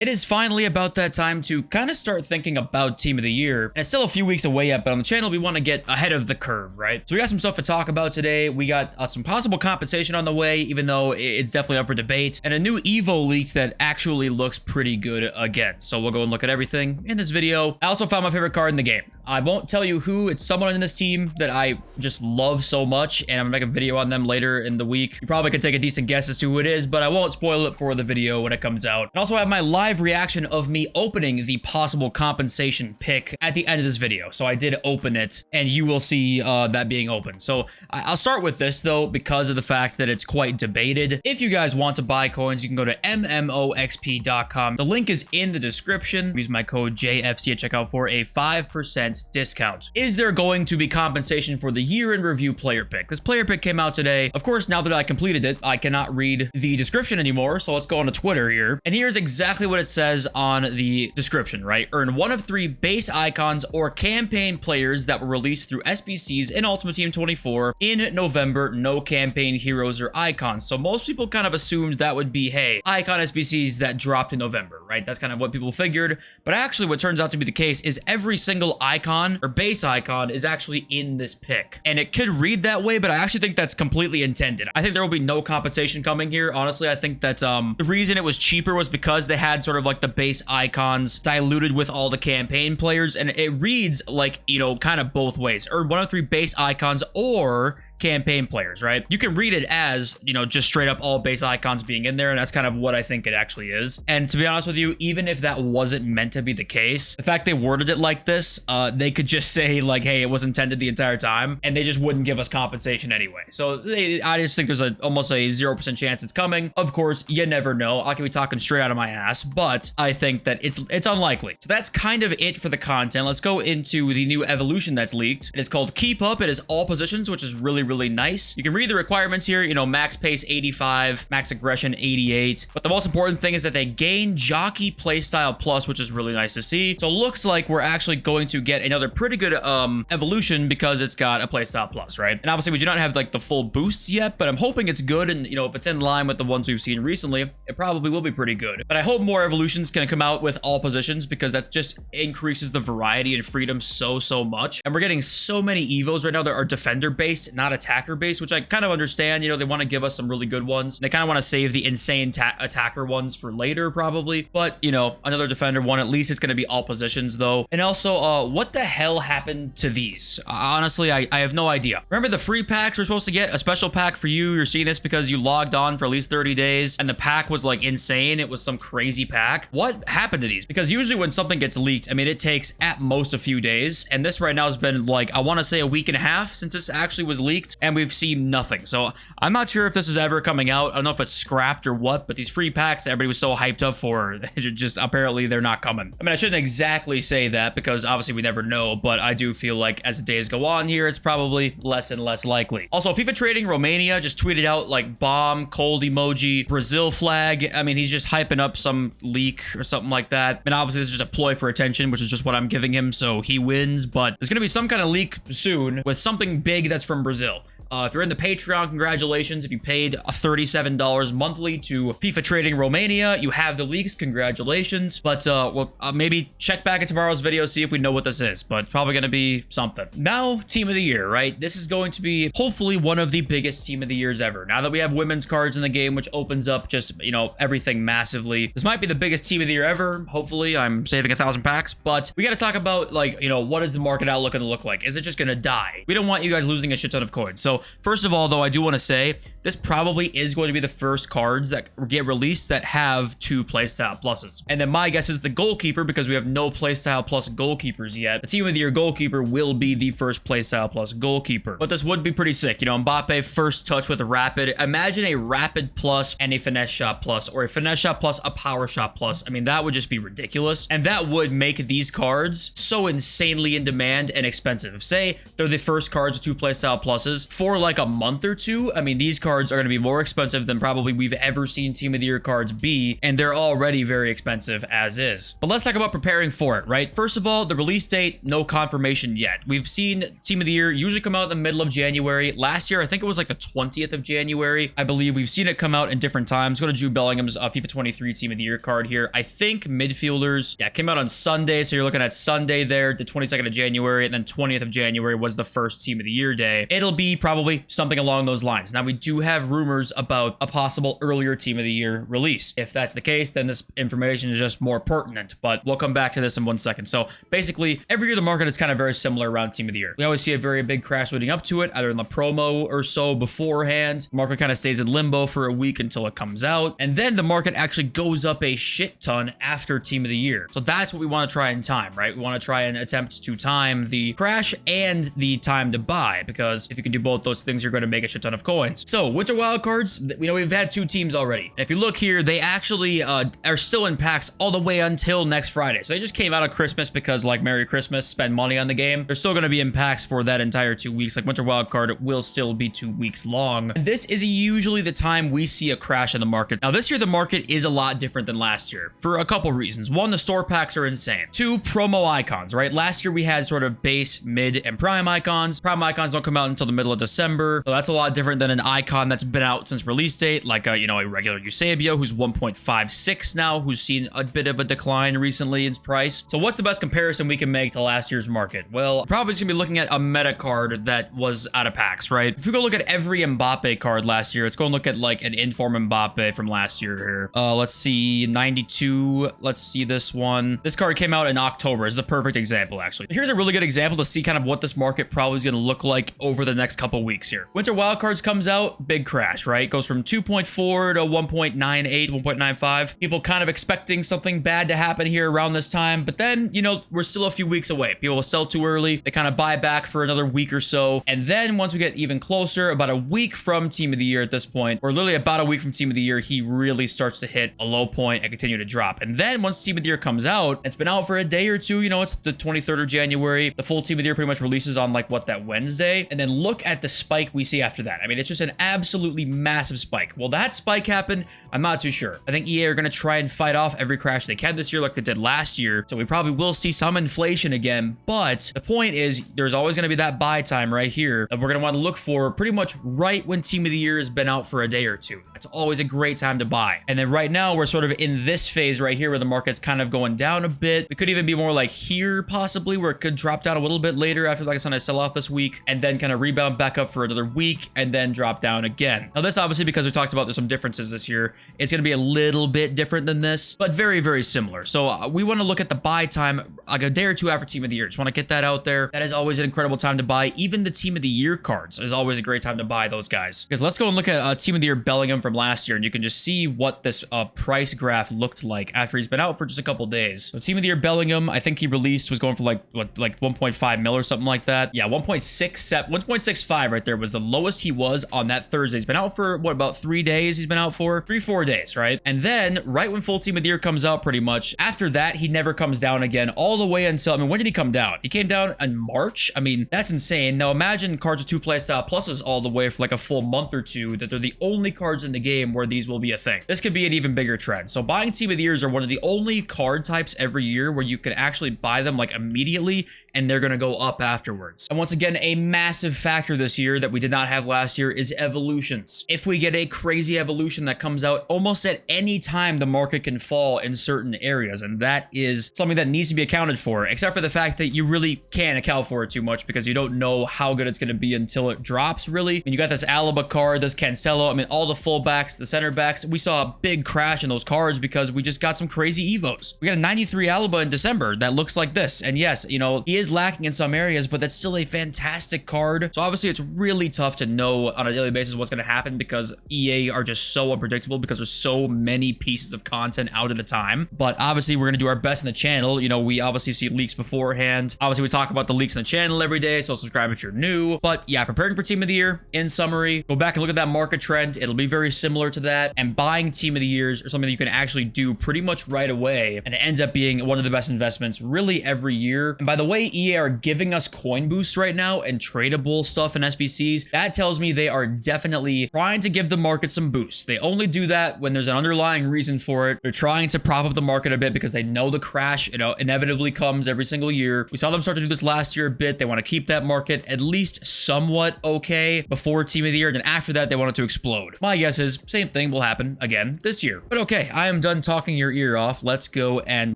It is finally about that time to kind of start thinking about Team of the Year. And it's still a few weeks away yet, but on the channel, we want to get ahead of the curve, right? So we got some stuff to talk about today. We got some possible compensation on the way, even though it's definitely up for debate. And a new EVO leaks that actually looks pretty good again. So we'll go and look at everything in this video. I also found my favorite card in the game. I won't tell you who. It's someone in this team that I just love so much, and I'm gonna make a video on them later in the week. You probably could take a decent guess as to who it is, but I won't spoil it for the video when it comes out. And also I have my live reaction of me opening the possible compensation pick at the end of this video. So I did open it, and you will see that being open. So I'll start with this though, because of the fact that it's quite debated. If you guys want to buy coins, you can go to mmoxp.com. The link is in the description. Use my code JFC at checkout for a 5% discount. Is there going to be compensation for the year in review player pick? This player pick came out today. Of course, now that I completed it, I cannot read the description anymore. So let's go on to Twitter here. And here's exactly what it says on the description, right? Earn one of 3 base icons or campaign players that were released through SBCs in Ultimate Team 24 in November. No campaign heroes or icons. So most people kind of assumed that would be, hey, icon SBCs that dropped in November, right? That's kind of what people figured. But actually what turns out to be the case is every single icon or base icon is actually in this pick. And it could read that way, but I actually think that's completely intended. I think there will be no compensation coming here. Honestly, I think that the reason it was cheaper was because they had sort of like the base icons diluted with all the campaign players, and it reads like, you know, kind of both ways. Or one of 3 base icons or campaign players, right? You can read it as, you know, just straight up all base icons being in there, and that's kind of what I think it actually is. And to be honest with you, even if that wasn't meant to be the case, the fact they worded it like this, they could just say like, hey, it was intended the entire time, and they just wouldn't give us compensation anyway. So I just think there's almost a 0% chance it's coming. Of course, you never know. I could be talking straight out of my ass, but I think that it's unlikely. So that's kind of it for the content. Let's go into the new evolution that's leaked. It is called Keep Up. It is all positions, which is really nice. You can read the requirements here, you know, max pace 85, max aggression 88. But the most important thing is that they gain jockey playstyle plus, which is really nice to see. So it looks like we're actually going to get another pretty good evolution because it's got a playstyle plus, right? And obviously we do not have like the full boosts yet, but I'm hoping it's good. And you know, if it's in line with the ones we've seen recently, it probably will be pretty good. But I hope more evolutions can come out with all positions, because that just increases the variety and freedom so much. And we're getting so many evos right now that are defender based, not attacker based, which I kind of understand. You know, they want to give us some really good ones. They kind of want to save the insane attacker ones for later probably, but you know, another defender one, at least it's going to be all positions though. And also what the hell happened to these? Honestly, I have no idea. Remember the free packs we're supposed to get? A special pack for you. You're seeing this because you logged on for at least 30 days and the pack was like insane. It was some crazy pack. What happened to these? Because usually when something gets leaked, I mean, it takes at most a few days, and this right now has been like, I want to say a week and a half since this actually was leaked, and we've seen nothing. So I'm not sure if this is ever coming out. I don't know if it's scrapped or what, but these free packs everybody was so hyped up for, just apparently they're not coming. I mean, I shouldn't exactly say that because obviously we never know, but I do feel like as the days go on here, it's probably less and less likely. Also, FIFA Trading Romania just tweeted out like bomb, cold emoji, Brazil flag. I mean, he's just hyping up some leak or something like that. And obviously this is just a ploy for attention, which is just what I'm giving him, so he wins. But there's gonna be some kind of leak soon with something big that's from Brazil. If you're in the Patreon, congratulations. If you paid $37 monthly to FIFA Trading Romania, you have the leaks. Congratulations. But we'll maybe check back at tomorrow's video, see if we know what this is. But it's probably going to be something. Now, Team of the Year, right? This is going to be hopefully one of the biggest Team of the Years ever. Now that we have women's cards in the game, which opens up just, you know, everything massively. This might be the biggest Team of the Year ever. Hopefully, I'm saving 1,000 packs. But we got to talk about, like, you know, what is the market outlook going to look like? Is it just going to die? We don't want you guys losing a shit ton of coins. So first of all, though, I do want to say this probably is going to be the first cards that get released that have 2 playstyle pluses. And then my guess is the goalkeeper, because we have no playstyle plus goalkeepers yet. The Team of the Year goalkeeper will be the first playstyle plus goalkeeper. But this would be pretty sick. You know, Mbappe first touch with a rapid. Imagine a rapid plus and a finesse shot plus, or a finesse shot plus a power shot plus. I mean, that would just be ridiculous. And that would make these cards so insanely in demand and expensive. Say they're the first cards with 2 playstyle pluses. For for like a month or two, I mean, these cards are going to be more expensive than probably we've ever seen Team of the Year cards be, and they're already very expensive as is. But let's talk about preparing for it, right? First of all, the release date, no confirmation yet. We've seen Team of the Year usually come out in the middle of January. Last year, I think it was like the 20th of January. I believe we've seen it come out in different times. Go to Jude Bellingham's FIFA 23 Team of the Year card here. I think midfielders, yeah, came out on Sunday. So you're looking at Sunday there, the 22nd of January, and then 20th of January was the first Team of the Year day. It'll be probably something along those lines. Now, we do have rumors about a possible earlier Team of the Year release. If that's the case, then this information is just more pertinent, but we'll come back to this in 1 second. So basically, every year the market is kind of very similar around Team of the Year. We always see a very big crash leading up to it, either in the promo or so beforehand. The market kind of stays in limbo for a week until it comes out, and then the market actually goes up a shit ton after Team of the Year. So that's what we want to try and time, right? We want to try and attempt to time the crash and the time to buy, because if you can do both those things, you're going to make a shit ton of coins. So winter wildcards, we know we've had 2 teams already. And if you look here, they actually are still in packs all the way until next Friday. So they just came out of Christmas because, like, Merry Christmas, spend money on the game. They're still going to be in packs for that entire 2 weeks. Like, winter wildcard will still be 2 weeks long. And this is usually the time we see a crash in the market. Now, this year, the market is a lot different than last year for a couple reasons. One, the store packs are insane. 2, promo icons, right? Last year, we had sort of base, mid, and prime icons. Prime icons don't come out until the middle of December. So that's a lot different than an icon that's been out since release date, like a, you know, a regular Eusebio who's 1.56 now, who's seen a bit of a decline recently in price. So what's the best comparison we can make to last year's market? Well, probably just gonna be looking at a meta card that was out of packs, right? If we go look at every Mbappe card last year, let's go and look at like an inform Mbappe from last year here. Let's see, 92. Let's see this one. This card came out in October. It's a perfect example, actually. Here's a really good example to see kind of what this market probably is gonna look like over the next couple weeks here. Winter Wildcards comes out, big crash, right? Goes from 2.4 to 1.98, 1.95. People kind of expecting something bad to happen here around this time, but then, you know, we're still a few weeks away. People will sell too early. They kind of buy back for another week or so. And then once we get even closer, about a week from Team of the Year at this point, or literally about a week from Team of the Year, he really starts to hit a low point and continue to drop. And then once Team of the Year comes out, it's been out for a day or two, you know, it's the 23rd of January. The full Team of the Year pretty much releases on like what, that Wednesday. And then look at the spike we see after that. I mean, it's just an absolutely massive spike. Will that spike happen? I'm not too sure. I think EA are going to try and fight off every crash they can this year like they did last year. So we probably will see some inflation again. But the point is, there's always going to be that buy time right here that we're going to want to look for pretty much right when Team of the Year has been out for a day or two. That's always a great time to buy. And then right now, we're sort of in this phase right here where the market's kind of going down a bit. It could even be more like here, possibly, where it could drop down a little bit later after, like I said, I sell off this week, and then kind of rebound back up for another week, and then drop down again. Now, this obviously, because we talked about there's some differences this year, it's going to be a little bit different than this, but very, very similar. So we want to look at the buy time like a day or two after Team of the Year. Just want to get that out there. That is always an incredible time to buy. Even the Team of the Year cards is always a great time to buy those guys. Because let's go and look at Team of the Year Bellingham from last year, and you can just see what this price graph looked like after he's been out for just a couple days. So Team of the Year Bellingham, I think he released was going for like 1.5 mil or something like that. Yeah, 1.65 right there was the lowest he was on that Thursday. He's been out for what, about 3 days? He's been out for 3-4 days, right? And then right when full Team of the Year comes out, pretty much after that, he never comes down again all the way until, I mean, when did he come down? He came down in March. I mean, that's insane. Now imagine cards with 2 playstyle pluses all the way for like a full month or two, that they're the only cards in the game where these will be a thing. This could be an even bigger trend. So buying Team of the Years are one of the only card types every year where you can actually buy them like immediately and they're going to go up afterwards. And once again, a massive factor this year that we did not have last year is evolutions. If we get a crazy evolution that comes out almost at any time, the market can fall in certain areas, and that is something that needs to be accounted for, except for the fact that you really can't account for it too much because you don't know how good it's going to be until it drops, really. I mean, you got this Alaba card, this Cancelo, I mean, all the fullbacks, the center backs, we saw a big crash in those cards because we just got some crazy evos. We got a 93 Alaba in December that looks like this, and yes, you know, he is lacking in some areas, but that's still a fantastic card. So obviously it's really tough to know on a daily basis what's going to happen because EA are just so unpredictable because there's so many pieces of content out at a time. But obviously we're going to do our best in the channel. You know, we obviously obviously see leaks beforehand. Obviously, we talk about the leaks on the channel every day, so subscribe if you're new. But yeah, preparing for Team of the Year, in summary, go back and look at that market trend. It'll be very similar to that. And buying Team of the Years or something that you can actually do pretty much right away. And it ends up being one of the best investments really every year. And by the way, EA are giving us coin boosts right now and tradable stuff in SBCs. That tells me they are definitely trying to give the market some boosts. They only do that when there's an underlying reason for it. They're trying to prop up the market a bit because they know the crash, inevitably comes every single year. We saw them start to do this last year a bit. They want to keep that market at least somewhat okay before Team of the Year. And then after that, they want it to explode. My guess is same thing will happen again this year. But okay, I am done talking your ear off. Let's go and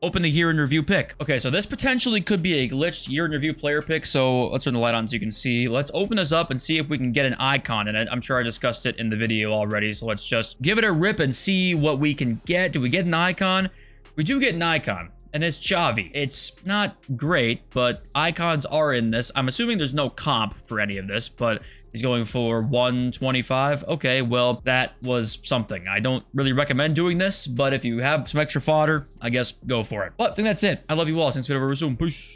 open the year in review pick. Okay, so this potentially could be a glitched year in review player pick. So let's turn the light on so you can see. Let's open this up and see if we can get an icon in it. I'm sure I discussed it in the video already. So let's just give it a rip and see what we can get. Do we get an icon? We do get an icon. And it's Xavi. It's not great, but icons are in this. I'm assuming there's no comp for any of this, but he's going for 125. Okay, well, that was something. I don't really recommend doing this, but if you have some extra fodder, I guess go for it. But I think that's it. I love you all. Since we have a resume. Peace.